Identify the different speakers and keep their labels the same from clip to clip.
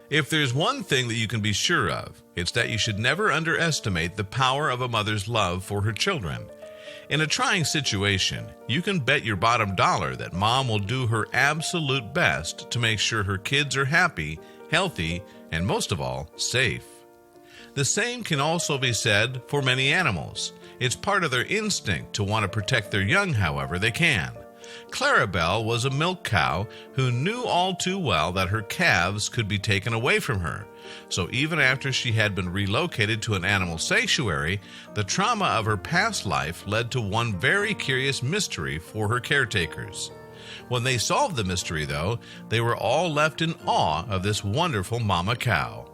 Speaker 1: If there's one thing that you can be sure of, it's that you should never underestimate the power of a mother's love for her children. In a trying situation, you can bet your bottom dollar that mom will do her absolute best to make sure her kids are happy, healthy, and most of all, safe. The same can also be said for many animals. It's part of their instinct to want to protect their young however they can. Clarabelle was a milk cow who knew all too well that her calves could be taken away from her. So even after she had been relocated to an animal sanctuary, the trauma of her past life led to one very curious mystery for her caretakers. When they solved the mystery, though, they were all left in awe of this wonderful mama cow.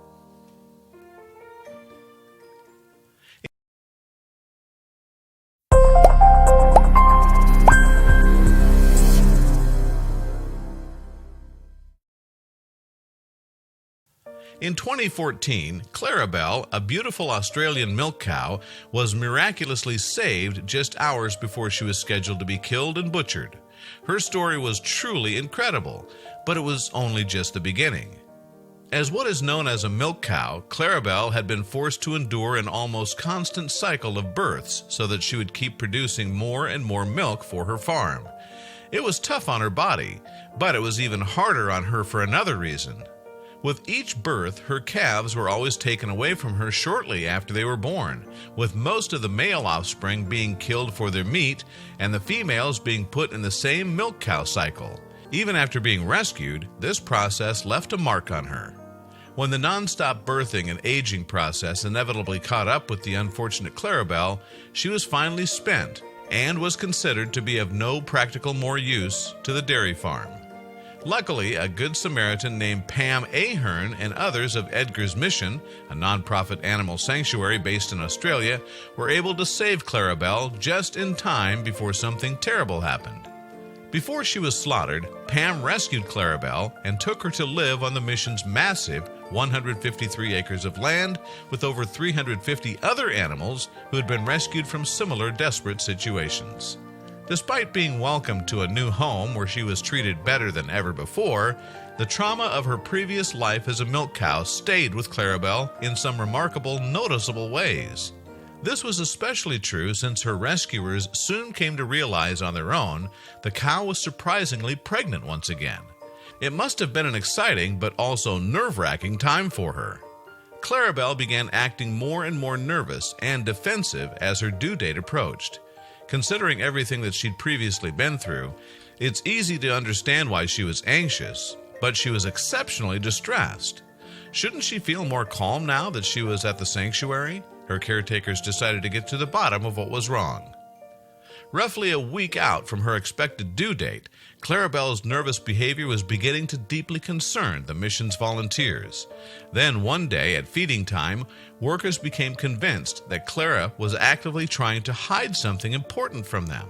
Speaker 1: In 2014, Clarabelle, a beautiful Australian milk cow, was miraculously saved just hours before she was scheduled to be killed and butchered. Her story was truly incredible, but it was only just the beginning. As what is known as a milk cow, Clarabelle had been forced to endure an almost constant cycle of births so that she would keep producing more and more milk for her farm. It was tough on her body, but it was even harder on her for another reason. With each birth, her calves were always taken away from her shortly after they were born, with most of the male offspring being killed for their meat and the females being put in the same milk cow cycle. Even after being rescued, this process left a mark on her. When the nonstop birthing and aging process inevitably caught up with the unfortunate Clarabelle, she was finally spent and was considered to be of no practical more use to the dairy farm. Luckily, a good Samaritan named Pam Ahern and others of Edgar's Mission, a nonprofit animal sanctuary based in Australia, were able to save Clarabelle just in time before something terrible happened. Before she was slaughtered, Pam rescued Clarabelle and took her to live on the mission's massive 153 acres of land with over 350 other animals who had been rescued from similar desperate situations. Despite being welcomed to a new home where she was treated better than ever before, the trauma of her previous life as a milk cow stayed with Clarabelle in some remarkable, noticeable ways. This was especially true since her rescuers soon came to realize on their own the cow was surprisingly pregnant once again. It must have been an exciting but also nerve-wracking time for her. Clarabelle began acting more and more nervous and defensive as her due date approached. Considering everything that she'd previously been through, it's easy to understand why she was anxious, but she was exceptionally distressed. Shouldn't she feel more calm now that she was at the sanctuary? Her caretakers decided to get to the bottom of what was wrong. Roughly a week out from her expected due date, Clarabelle's nervous behavior was beginning to deeply concern the mission's volunteers. Then one day at feeding time, workers became convinced that Clara was actively trying to hide something important from them.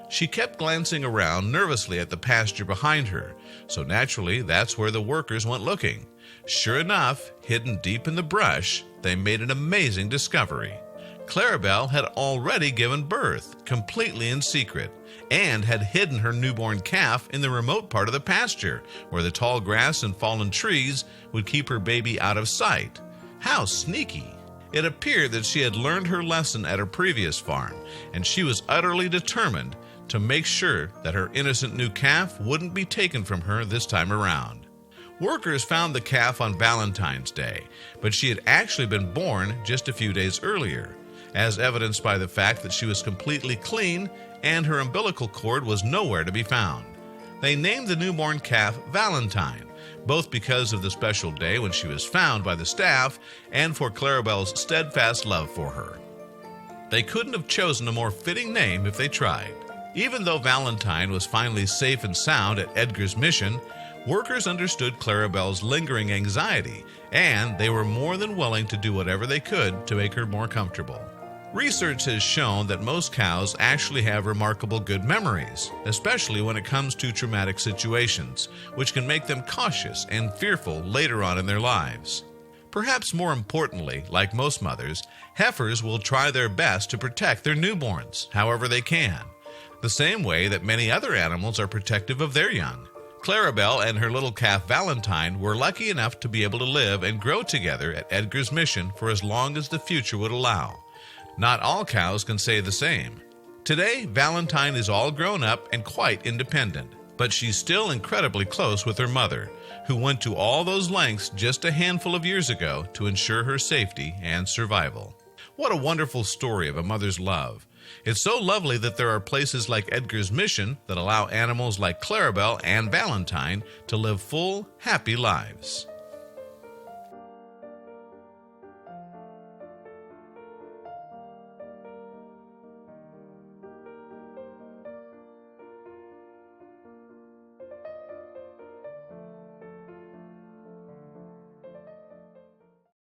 Speaker 1: She kept glancing around nervously at the pasture behind her, so naturally that's where the workers went looking. Sure enough, hidden deep in the brush, they made an amazing discovery. Clarabelle had already given birth, completely in secret, and had hidden her newborn calf in the remote part of the pasture, where the tall grass and fallen trees would keep her baby out of sight. How sneaky! It appeared that she had learned her lesson at her previous farm, and she was utterly determined to make sure that her innocent new calf wouldn't be taken from her this time around. Workers found the calf on Valentine's Day, but she had actually been born just a few days earlier, as evidenced by the fact that she was completely clean and her umbilical cord was nowhere to be found. They named the newborn calf Valentine, both because of the special day when she was found by the staff and for Clarabelle's steadfast love for her. They couldn't have chosen a more fitting name if they tried. Even though Valentine was finally safe and sound at Edgar's Mission, workers understood Clarabelle's lingering anxiety, and they were more than willing to do whatever they could to make her more comfortable. Research has shown that most cows actually have remarkable good memories, especially when it comes to traumatic situations, which can make them cautious and fearful later on in their lives. Perhaps more importantly, like most mothers, heifers will try their best to protect their newborns, however they can, the same way that many other animals are protective of their young. Clarabelle and her little calf Valentine were lucky enough to be able to live and grow together at Edgar's mission for as long as the future would allow. Not all cows can say the same. Today, Valentine is all grown up and quite independent, but she's still incredibly close with her mother, who went to all those lengths just a handful of years ago to ensure her safety and survival. What a wonderful story of a mother's love. It's so lovely that there are places like Edgar's Mission that allow animals like Clarabelle and Valentine to live full, happy lives.